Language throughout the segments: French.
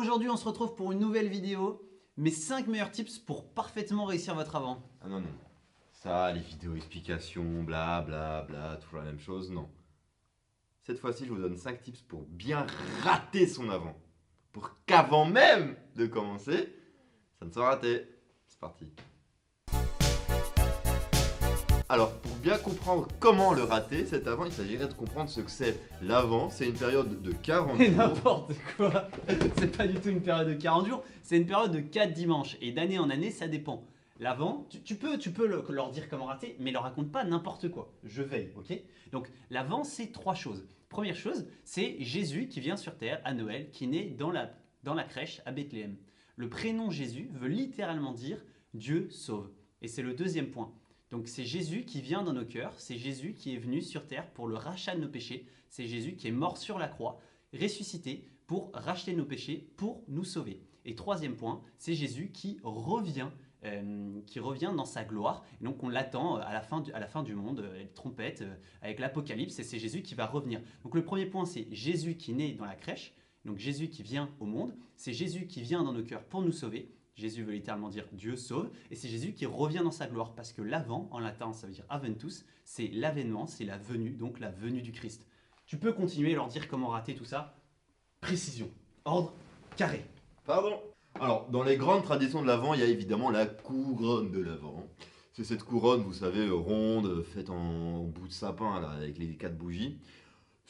Aujourd'hui, on se retrouve pour une nouvelle vidéo, mes 5 meilleurs tips pour parfaitement réussir votre avant. Ah non, non. Ça, les vidéos explications, bla bla bla, toujours la même chose, non. Cette fois-ci, je vous donne 5 tips pour bien rater son avant. Pour qu'avant même de commencer, ça ne soit raté. C'est parti. Alors, pour bien comprendre comment le rater, cet avant, il s'agirait de comprendre ce que c'est. L'avant, c'est une période de 40 Mais jours. n'importe quoi. C'est pas du tout une période de 40 jours, c'est une période de 4 dimanches. Et d'année en année, ça dépend. L'avant, tu peux leur dire comment rater, mais leur raconte pas n'importe quoi. Je veille, ok? Donc l'avant, c'est 3 choses. Première chose, c'est Jésus qui vient sur terre à Noël, qui naît dans la crèche à Bethléem. Le prénom Jésus veut littéralement dire Dieu sauve. Et c'est le deuxième point. Donc c'est Jésus qui vient dans nos cœurs, c'est Jésus qui est venu sur terre pour le rachat de nos péchés, c'est Jésus qui est mort sur la croix, ressuscité pour racheter nos péchés, pour nous sauver. Et troisième point, c'est Jésus qui revient dans sa gloire. Et donc on l'attend à la fin du monde, les trompettes, avec l'Apocalypse, et c'est Jésus qui va revenir. Donc le premier point, c'est Jésus qui naît dans la crèche, donc Jésus qui vient au monde, c'est Jésus qui vient dans nos cœurs pour nous sauver. Jésus veut littéralement dire Dieu sauve, et c'est Jésus qui revient dans sa gloire, parce que l'avant, en latin, ça veut dire aventus, c'est l'avènement, c'est la venue, donc la venue du Christ. Tu peux continuer et leur dire comment rater tout ça. Précision, ordre, carré. Pardon. Alors, dans les grandes traditions de l'Avent, il y a évidemment la couronne de l'Avent. C'est cette couronne, vous savez, ronde, faite en bout de sapin, là, avec les 4 bougies.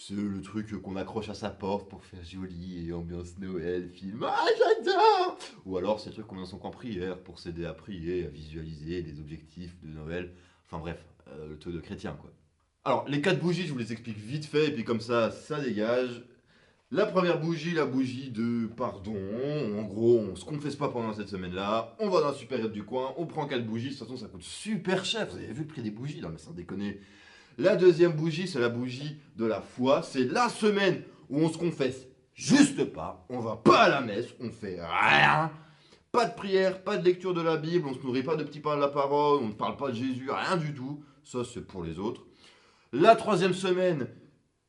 C'est le truc qu'on accroche à sa porte pour faire joli et ambiance Noël, film. Ah, j'adore! Ou alors, c'est le truc qu'on met dans son camp prière pour s'aider à prier, à visualiser les objectifs de Noël. Enfin bref, le truc de chrétien, quoi. Alors, les 4 bougies, je vous les explique vite fait, et puis comme ça dégage. La première bougie, la bougie de pardon. En gros, on se confesse pas pendant cette semaine-là. On va dans la supérieure du coin, on prend 4 bougies. De toute façon, ça coûte super cher. Vous avez vu le prix des bougies? Non, mais sans déconner. La deuxième bougie, c'est la bougie de la foi. C'est la semaine où on se confesse juste pas. On va pas à la messe, on fait rien. Pas de prière, pas de lecture de la Bible, on se nourrit pas de petits pains de la parole, on ne parle pas de Jésus, rien du tout. Ça, c'est pour les autres. La troisième semaine,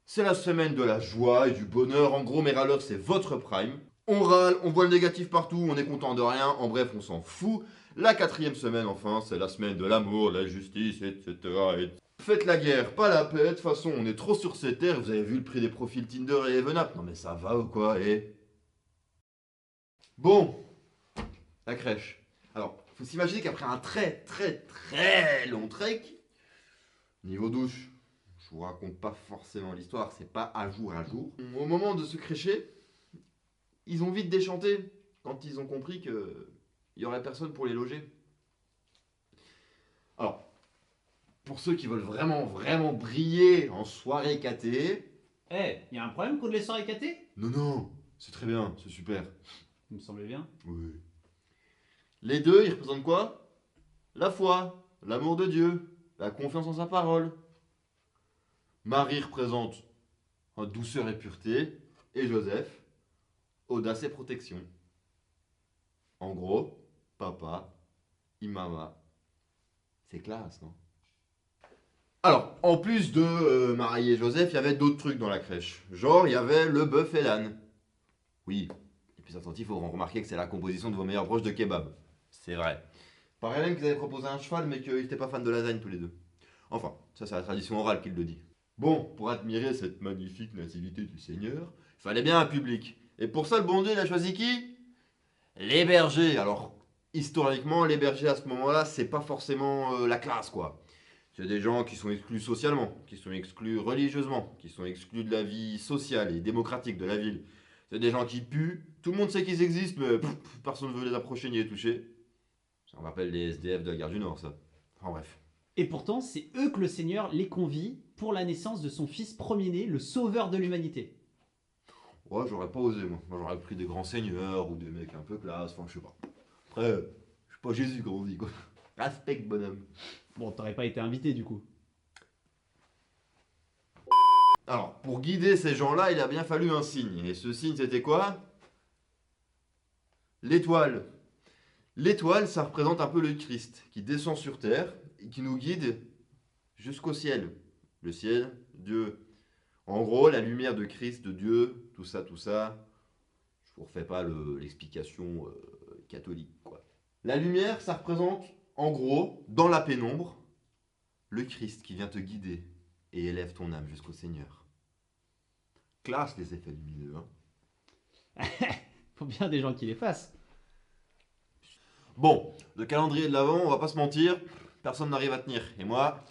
c'est la semaine de la joie et du bonheur. En gros, mes râleurs, c'est votre prime. On râle, on voit le négatif partout, on est content de rien. En bref, on s'en fout. La quatrième semaine, enfin, c'est la semaine de l'amour, de la justice, etc. Faites la guerre, pas la paix. De toute façon, on est trop sur ces terres. Vous avez vu le prix des profils Tinder et Evenap? Non mais ça va ou quoi, Bon, la crèche. Alors, faut s'imaginer qu'après un très long trek, niveau douche, je vous raconte pas forcément l'histoire, c'est pas à jour. Au moment de se crécher, ils ont vite déchanté quand ils ont compris qu'il y aurait personne pour les loger. Alors, pour ceux qui veulent vraiment briller en soirée catée, Y a un problème qu'on les soirées catées? non, c'est très bien, c'est super. Il me semblait bien. Oui. Les deux, ils représentent quoi? La foi, l'amour de Dieu, la confiance en sa parole. Marie représente douceur et pureté, et Joseph, audace et protection. En gros, papa, imama, c'est classe, non? Alors, en plus de Marie et Joseph, il y avait d'autres trucs dans la crèche. Genre, il y avait le bœuf et l'âne. Oui, et puis attentif, il faut remarquer que c'est la composition de vos meilleures broches de kebab. C'est vrai. Paraît même qu'ils avaient proposé un cheval, mais qu'ils n'étaient pas fans de lasagne tous les deux. Enfin, ça c'est la tradition orale qui le dit. Bon, pour admirer cette magnifique nativité du Seigneur, il fallait bien un public. Et pour ça, le bon Dieu, il a choisi qui? Les bergers. Alors, historiquement, les bergers à ce moment-là, c'est pas forcément la classe, quoi. C'est des gens qui sont exclus socialement, qui sont exclus religieusement, qui sont exclus de la vie sociale et démocratique de la ville. C'est des gens qui puent, tout le monde sait qu'ils existent, mais personne ne veut les approcher ni les toucher. Ça me rappelle les SDF de la gare du Nord, ça. En bref. Et pourtant, c'est eux que le Seigneur les convie pour la naissance de son fils premier-né, le sauveur de l'humanité. Ouais, j'aurais pas osé, moi. Moi, j'aurais pris des grands seigneurs ou des mecs un peu classe, enfin, je sais pas. Après, je suis pas Jésus, comme on dit, quoi. Respect, bonhomme. Bon, t'aurais pas été invité du coup. Alors, pour guider ces gens-là, il a bien fallu un signe. Et ce signe, c'était quoi? L'étoile. L'étoile, ça représente un peu le Christ, qui descend sur terre et qui nous guide jusqu'au ciel. Le ciel, Dieu. En gros, la lumière de Christ, de Dieu, tout ça. Je vous refais pas l'explication catholique, quoi. La lumière, ça représente, en gros, dans la pénombre, le Christ qui vient te guider et élève ton âme jusqu'au Seigneur. Classe les effets lumineux, hein. Faut bien des gens qui les fassent. Bon, le calendrier de l'Avent, on va pas se mentir, personne n'arrive à tenir. Et moi,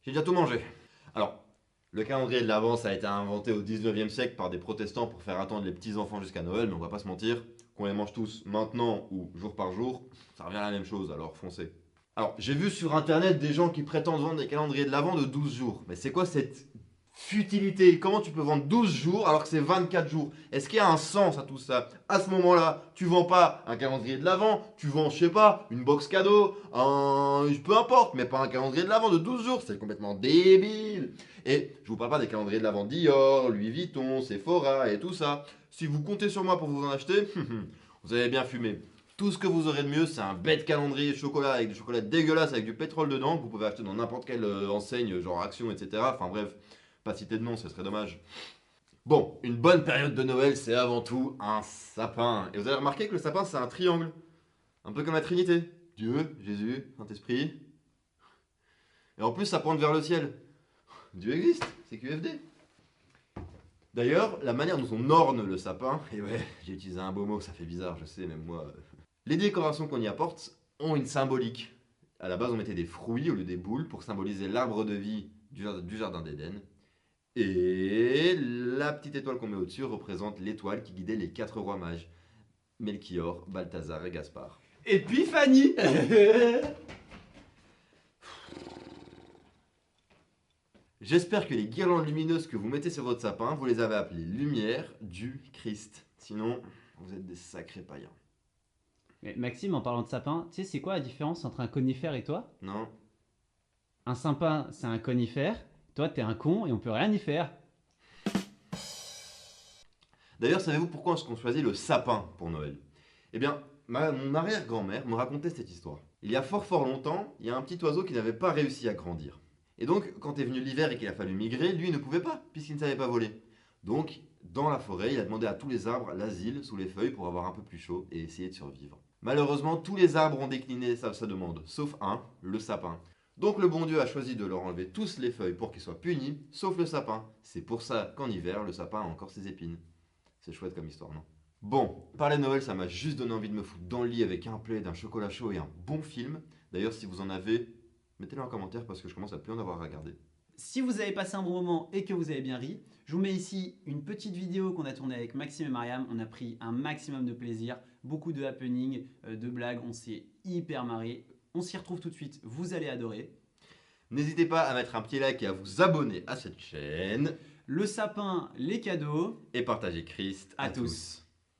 j'ai déjà tout mangé. Alors, le calendrier de l'Avent, ça a été inventé au 19e siècle par des protestants pour faire attendre les petits-enfants jusqu'à Noël, mais on va pas se mentir, qu'on les mange tous maintenant ou jour par jour, ça revient à la même chose, alors foncez. Alors, j'ai vu sur internet des gens qui prétendent vendre des calendriers de l'Avent de 12 jours. Mais c'est quoi cette futilité? Comment tu peux vendre 12 jours alors que c'est 24 jours? Est-ce qu'il y a un sens à tout ça? À ce moment-là, tu vends pas un calendrier de l'Avent, tu vends, je sais pas, une box cadeau, peu importe, mais pas un calendrier de l'Avent de 12 jours, c'est complètement débile. Et je vous parle pas des calendriers de l'Avent Dior, Louis Vuitton, Sephora et tout ça. Si vous comptez sur moi pour vous en acheter, vous avez bien fumé. Tout ce que vous aurez de mieux, c'est un bête calendrier chocolat avec du chocolat dégueulasse avec du pétrole dedans que vous pouvez acheter dans n'importe quelle enseigne, genre Action, etc. Enfin bref, pas citer de nom, ce serait dommage. Bon, une bonne période de Noël, c'est avant tout un sapin. Et vous avez remarqué que le sapin, c'est un triangle. Un peu comme la Trinité. Dieu, Jésus, Saint-Esprit. Et en plus, ça pointe vers le ciel. Dieu existe, c'est QFD. D'ailleurs, la manière dont on orne le sapin, et ouais, j'ai utilisé un beau mot, ça fait bizarre, je sais, même moi. Les décorations qu'on y apporte ont une symbolique. À la base, on mettait des fruits au lieu des boules pour symboliser l'arbre de vie du jardin d'Éden. Et la petite étoile qu'on met au-dessus représente l'étoile qui guidait les 4 rois mages. Melchior, Balthazar et Gaspard. Épiphanie. J'espère que les guirlandes lumineuses que vous mettez sur votre sapin, vous les avez appelées lumière du Christ. Sinon, vous êtes des sacrés païens. Mais Maxime, en parlant de sapin, tu sais c'est quoi la différence entre un conifère et toi? Non? Un sapin, c'est un conifère. Toi, t'es un con et on peut rien y faire. D'ailleurs, savez-vous pourquoi est-ce qu'on choisit le sapin pour Noël? Eh bien, mon arrière-grand-mère me racontait cette histoire. Il y a fort longtemps, il y a un petit oiseau qui n'avait pas réussi à grandir. Et donc, quand est venu l'hiver et qu'il a fallu migrer, lui ne pouvait pas, puisqu'il ne savait pas voler. Donc, dans la forêt, il a demandé à tous les arbres l'asile sous les feuilles pour avoir un peu plus chaud et essayer de survivre. Malheureusement, tous les arbres ont décliné sa demande, sauf un, le sapin. Donc le bon Dieu a choisi de leur enlever tous les feuilles pour qu'ils soient punis, sauf le sapin. C'est pour ça qu'en hiver, le sapin a encore ses épines. C'est chouette comme histoire, non? Bon, parler de Noël, ça m'a juste donné envie de me foutre dans le lit avec un plaid, un chocolat chaud et un bon film. D'ailleurs, si vous en avez, mettez-le en commentaire parce que je commence à plus en avoir à regarder. Si vous avez passé un bon moment et que vous avez bien ri, je vous mets ici une petite vidéo qu'on a tournée avec Maxime et Mariam. On a pris un maximum de plaisir, beaucoup de happening, de blagues, on s'est hyper marré. On s'y retrouve tout de suite, vous allez adorer. N'hésitez pas à mettre un petit like et à vous abonner à cette chaîne. Le sapin, les cadeaux. Et partagez Christ À tous.